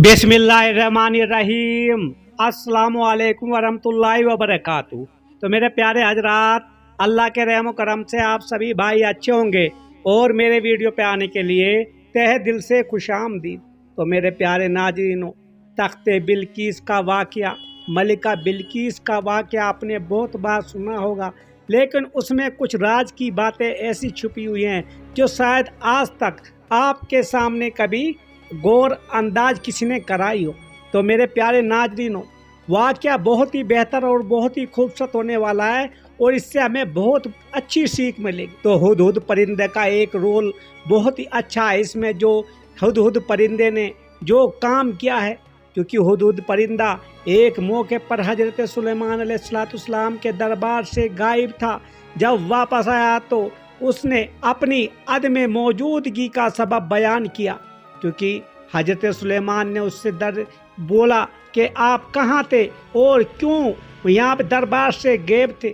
बिस्मिल्लाहिर्रहमानिर्रहीम अस्सलामु अलैकुम वरहमतुल्लाहि वबरकातुहू। तो मेरे प्यारे हजरात, अल्लाह के रहम करम से आप सभी भाई अच्छे होंगे और मेरे वीडियो पे आने के लिए तहे दिल से खुशामदीद। तो मेरे प्यारे नाज़रीनों, तख्ते बिल्किस का वाक़या, मलिका बिल्किस का वाक़या आपने बहुत बार सुना होगा, लेकिन उसमें कुछ राज की बातें ऐसी छुपी हुई हैं जो शायद आज तक आपके सामने कभी गौर अंदाज किसी ने कराई हो। तो मेरे प्यारे नाज़रीनों, वाक़या बहुत ही बेहतर और बहुत ही खूबसूरत होने वाला है और इससे हमें बहुत अच्छी सीख मिलेगी। तो हुदहुद परिंदे का एक रोल बहुत ही अच्छा है इसमें, जो हुदहुद परिंदे ने जो काम किया है, क्योंकि हुदहुद परिंदा एक मौके पर हजरत सुलेमान अलैहिस्सलाम के दरबार से गायब था। जब वापस आया तो उसने अपनी अदम मौजूदगी का सबब बयान किया, क्योंकि हजरत सुलेमान ने उससे बोला कि आप कहाँ थे और क्यों यहाँ पे दरबार से गायब थे।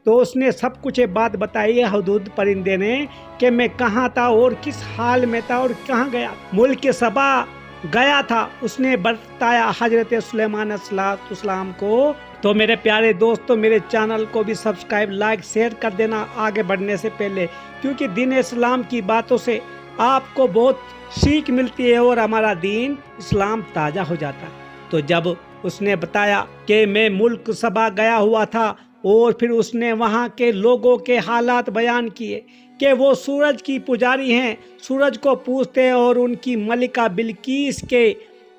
तो उसने सब कुछ बात बताई है हुदहुद परिंदे ने कि मैं कहाँ था और किस हाल में था और कहाँ गया, मुल्क सबा गया था, उसने बताया हजरत सुलेमान अलैहिस्सलाम को। तो मेरे प्यारे दोस्तों, मेरे चैनल को भी सब्सक्राइब, लाइक, शेयर कर देना आगे बढ़ने से पहले, क्योंकि दीन इस्लाम की बातों से आपको बहुत सीख मिलती है और हमारा दीन इस्लाम ताज़ा हो जाता है। तो जब उसने बताया कि मैं मुल्क सबा गया हुआ था और फिर उसने वहाँ के लोगों के हालात बयान किए कि वो सूरज की पुजारी हैं, सूरज को पूजते हैं और उनकी मलिका बिल्किस के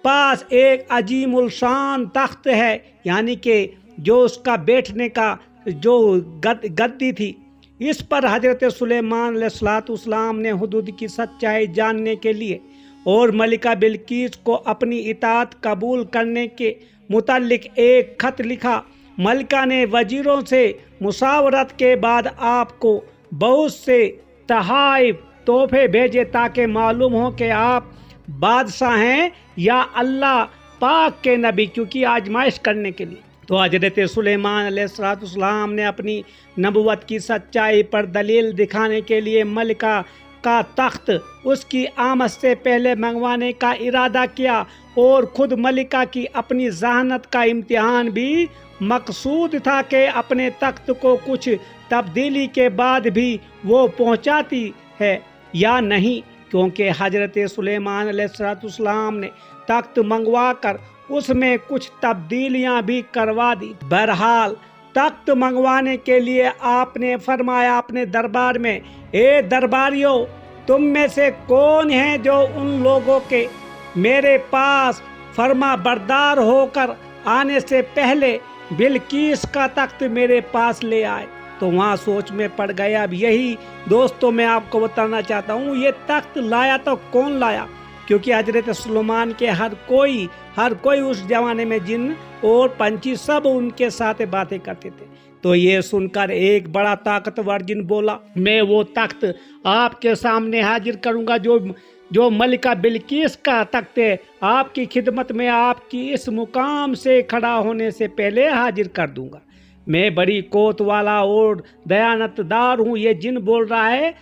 पास एक अजीम उल शान तख्त है, यानी कि जो उसका बैठने का जो गद्दी थी, इस पर हजरत सुलेमान अलैहिस्सलाम ने हुदहुद की सच्चाई जानने के लिए और मलिका बिल्किस को अपनी इताअत कबूल करने के मुतालिक एक खत लिखा। मलिका ने वजीरों से मुशावरत के बाद आपको बहुत से तहाइफ तोहफे भेजे ताकि मालूम हो कि आप बादशाह हैं या अल्लाह पाक के नबी, क्योंकि आजमाइश करने के लिए। तो हजरत सुलेमान अलैहिस्सलाम ने अपनी नबुवत की सच्चाई पर दलील दिखाने के लिए मलिका का तख्त उसकी आमद से पहले मंगवाने का इरादा किया और खुद मलिका की अपनी जहानत का इम्तिहान भी मकसूद था कि अपने तख्त को कुछ तब्दीली के बाद भी वो पहुंचाती है या नहीं, क्योंकि हजरत सुलेमान अलैहिस्सलाम ने तख्त मंगवा कर उसमें कुछ तब्दीलियां भी करवा दी। बहरहाल तख्त मंगवाने के लिए आपने फरमाया अपने दरबार में, ए दरबारियों, तुम में से कौन है जो उन लोगों के मेरे पास फरमा बरदार होकर आने से पहले बिल्किस का तख्त मेरे पास ले आए। तो वहाँ सोच में पड़ गए। अब यही दोस्तों मैं आपको बताना चाहता हूँ, ये तख्त लाया तो कौन लाया, क्योंकि हजरत सुलेमान के हर कोई उस जमाने में जिन और पंछी सब उनके साथ बातें करते थे। तो ये सुनकर एक बड़ा ताकतवर जिन बोला, मैं वो तख्त आपके सामने हाजिर करूंगा जो मलिका बिल्किस का तख्त है, आपकी खिदमत में आपकी इस मुकाम से खड़ा होने से पहले हाजिर कर दूंगा। मैं बड़ी कोत वाला और दयानतदार हूँ, ये जिन बोल रहा है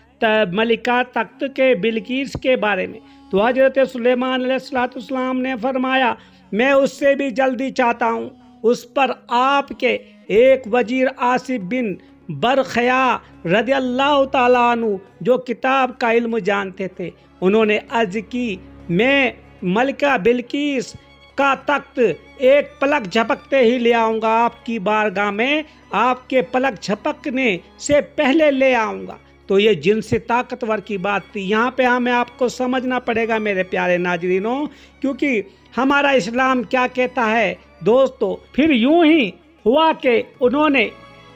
मलिका तख्त के बिल्किस के बारे में। तो हजरत सुलेमान अलैहिस्सलाम ने फरमाया, मैं उससे भी जल्दी चाहता हूँ। उस पर आपके एक वजीर आसिफ बिन बरखया रदियल्लाहु ताला अन्हु, जो किताब का इल्म जानते थे, उन्होंने अर्ज की, मैं मलिका बिल्किस का तख्त एक पलक झपकते ही ले आऊँगा आपकी बारगाह में, आपके पलक झपकने से पहले ले आऊँगा। तो ये जिनसे ताकतवर की बात थी। यहाँ पे हमें आपको समझना पड़ेगा मेरे प्यारे नाज़रीनों, क्योंकि हमारा इस्लाम क्या कहता है दोस्तों। फिर यूं ही हुआ कि उन्होंने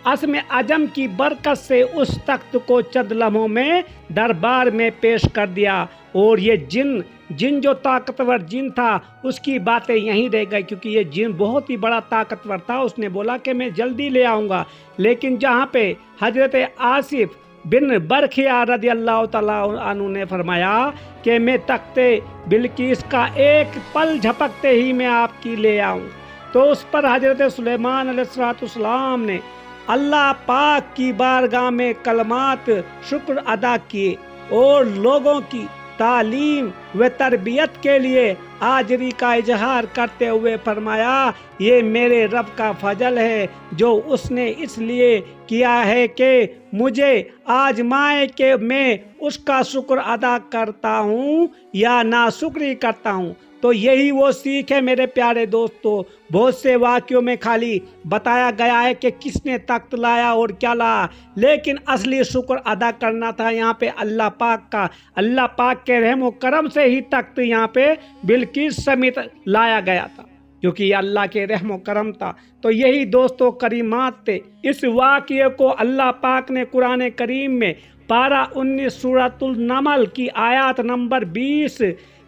असम अजम की बरकत से उस तख्त को चंद लम्हों में दरबार में पेश कर दिया और ये जिन जो ताकतवर जिन था उसकी बातें यहीं रह गई, क्योंकि ये जिन बहुत ही बड़ा ताकतवर था। उसने बोला कि मैं जल्दी ले आऊँगा, लेकिन जहाँ पे हजरत आसिफ बिन बरखिया रदियल्लाहु ताला अन्हु ने फरमाया कि मैं तख्ते बिल्किस का एक पल झपकते ही मैं आपकी ले आऊँ। तो उस पर हजरत सुलेमान अलैहिस्सलाम ने अल्लाह पाक की बारगाह में कलमात शुक्र अदा किए और लोगों की तालीम व तरबियत के लिए आजरी का इजहार करते हुए फरमाया, ये मेरे रब का फजल है जो उसने इसलिए किया है कि मुझे आजमाए कि मैं उसका शुक्र अदा करता हूँ या नाशुक्री करता हूँ। तो यही वो सीख है मेरे प्यारे दोस्तों। बहुत से वाक्यों में खाली बताया गया है कि किसने तख्त लाया और क्या लाया, लेकिन असली शुक्र अदा करना था यहाँ पे अल्लाह पाक का। अल्लाह पाक के रहम व करम से ही तख्त यहाँ पे बिल्किस समेत लाया गया था, क्योंकि ये अल्लाह के रहम व करम था। तो यही दोस्तों करीमात थे। इस वाक़ये को अल्लाह पाक ने कुरान करीम में पारा 19 सूरतुल नमल की आयत नंबर 20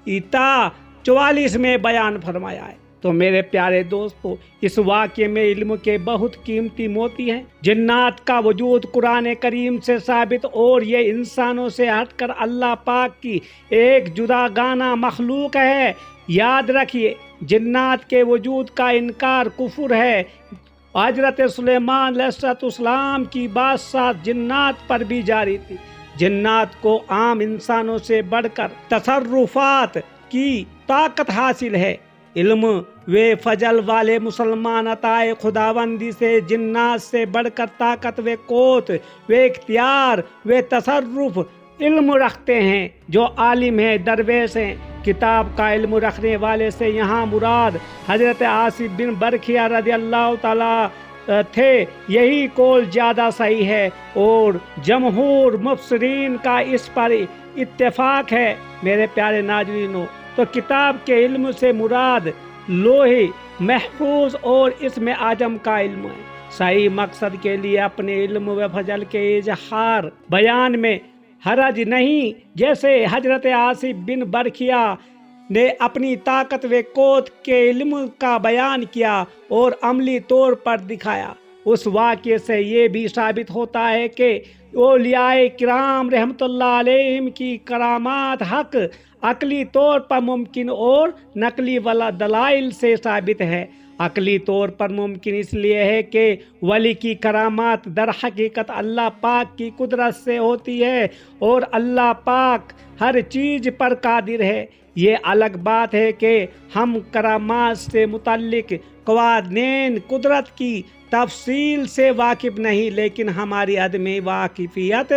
ईता 44 में बयान फरमाया है। तो मेरे प्यारे दोस्तों, इस वाक़ये में इल्म के बहुत कीमती मोती हैं। जिन्नात का वजूद कुरान करीम से साबित, और ये इंसानों से हटकर अल्लाह पाक की एक जुदागाना मखलूक है। याद रखिए, जिन्नात के वजूद का इनकार कुफर है। हजरत सुलेमान अलैहिस्सलाम की बादशाह जिन्नात पर भी जारी थी। जिन्नात को आम इंसानों से बढ़कर तसर्रुफात की ताकत हासिल है। इल्म वे फजल वाले मुसलमान अताए खुदाबंदी से जिन्नात से बढ़कर ताकत वे कोत वे इख्तियार वे तसर्रुफ इल्म रखते हैं जो आलिम है, दरवेश हैं। किताब का इल्म रखने वाले से यहाँ मुराद हजरत आसिफ बिन बरखिया रज़ियल्लाहु ताला थे। यही कौल ज़्यादा सही है और जमहूर मुफस्सिरीन का इस पर इत्तेफाक है। मेरे प्यारे नाज़रीनों, तो किताब के इल्म से मुराद लोहे महफूज और इसमें आजम का इल्म है। सही मकसद के लिए अपने इल्म व फजल के इजहार बयान में हरज नहीं। जैसे हजरत आसिफ बिन बरखिया ने अपनी ताकत व कोत के इल्म का बयान किया और अमली तौर पर दिखाया। उस वाक़ये से ये भी साबित होता है कि औलियाए किराम रहमतुल्लाह अलैहिम की करामात हक अकली तौर पर मुमकिन और नकली वाला दलाइल से साबित है। अकली तौर पर मुमकिन इसलिए है कि वली की करामात दर हकीकत अल्लाह पाक की कुदरत से होती है और अल्लाह पाक हर चीज़ पर कादिर है। ये अलग बात है कि हम करामात से मुतल्लिक क़वानीन कुदरत की तफसील से वाकिफ़ नहीं, लेकिन हमारी अदम वाकिफ़ियत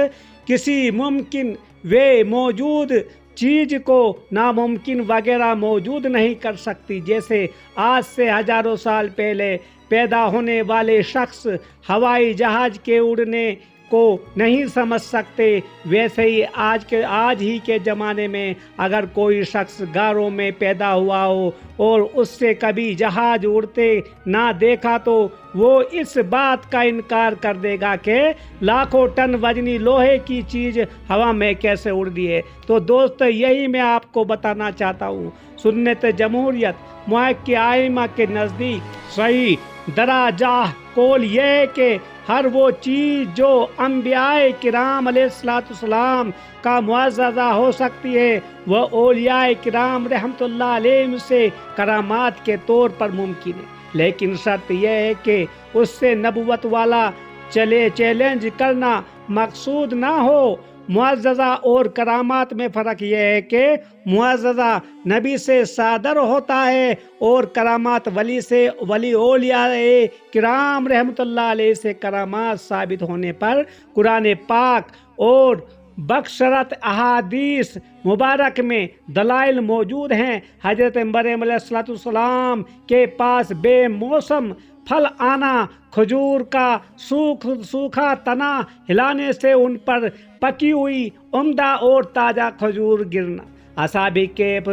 किसी मुमकिन वे मौजूद चीज़ को नामुमकिन वगैरह मौजूद नहीं कर सकती। जैसे आज से हज़ारों साल पहले पैदा होने वाले शख्स हवाई जहाज़ के उड़ने को नहीं समझ सकते, वैसे ही आज ही के ज़माने में अगर कोई शख्स गारों में पैदा हुआ हो और उससे कभी जहाज उड़ते ना देखा तो वो इस बात का इनकार कर देगा कि लाखों टन वजनी लोहे की चीज़ हवा में कैसे उड़ रही है। तो दोस्तों, यही मैं आपको बताना चाहता हूँ। सुन्नत जमहूरियत मुहक्की आइमा के नज़दीक सही दराजाह कौल ये कि हर वो चीज़ जो अंबियाए किराम अलैहिस्सलाम का मुआज़ज़ा हो सकती है वह औलियाए किराम रहमतुल्लाह अलैहिम से करामात के तौर पर मुमकिन है, लेकिन शर्त यह है कि उससे नबुवत वाला चैलेंज करना मकसूद ना हो। मुआज़्ज़ज़ा और करामात में फ़र्क यह है कि मुआज़्ज़ज़ा नबी से सादर होता है और करामात वली से वली औलियाए किराम रहमतुल्लाह अलैहि से करामात साबित होने पर कुरान पाक और बशरत अहादीस मुबारक में दलाइल मौजूद हैं। हजरत मरियम अलैहिस्सलाम के पास बेमौसम फल आना, खजूर का सूखा तना हिलाने से उन पर पकी हुई उम्दा और ताज़ा खजूर गिरना, असाबी केफ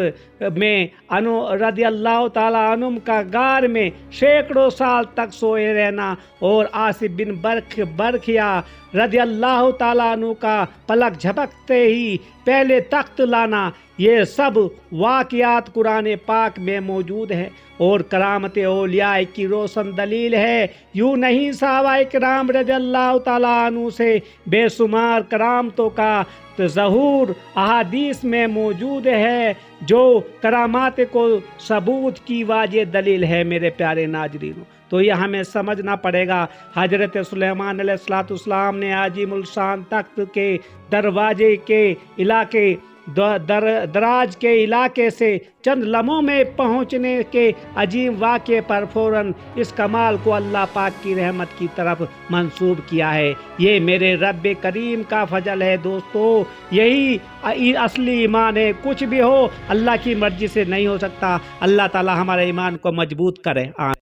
में रज़ियल्लाहु ताला अनुम का गार में सैकड़ों साल तक सोए रहना और आसिफ बिन बरखिया रज़ियल्लाहु ताला अन्हु का पलक झपकते ही पहले तख्त लाना, ये सब वाक़ियात कुरान पाक में मौजूद है और करामत औलिया की रोशन दलील है। यूँ नहीं सहाबाए किराम रज़ियल्लाहु ताला अन्हु से बेशुमार करामतों का ज़हूर अहादीस में मौजूद है जो करामात को सबूत की वाज़ेह दलील है। मेरे प्यारे नाज़रीनों, तो यह हमें समझना पड़ेगा। हजरत सुलेमान अलैहिस्सलाम ने आजिमुल शान तख्त के दरवाजे के इलाके दराज के इलाके से चंद लम्हों में पहुंचने के अजीम वाक़े पर फ़ौरन इस कमाल को अल्लाह पाक की रहमत की तरफ मंसूब किया है। ये मेरे रब करीम का फजल है दोस्तों, यही असली ईमान है। कुछ भी हो अल्लाह की मर्ज़ी से नहीं हो सकता। अल्लाह ताला हमारे ईमान को मजबूत करे।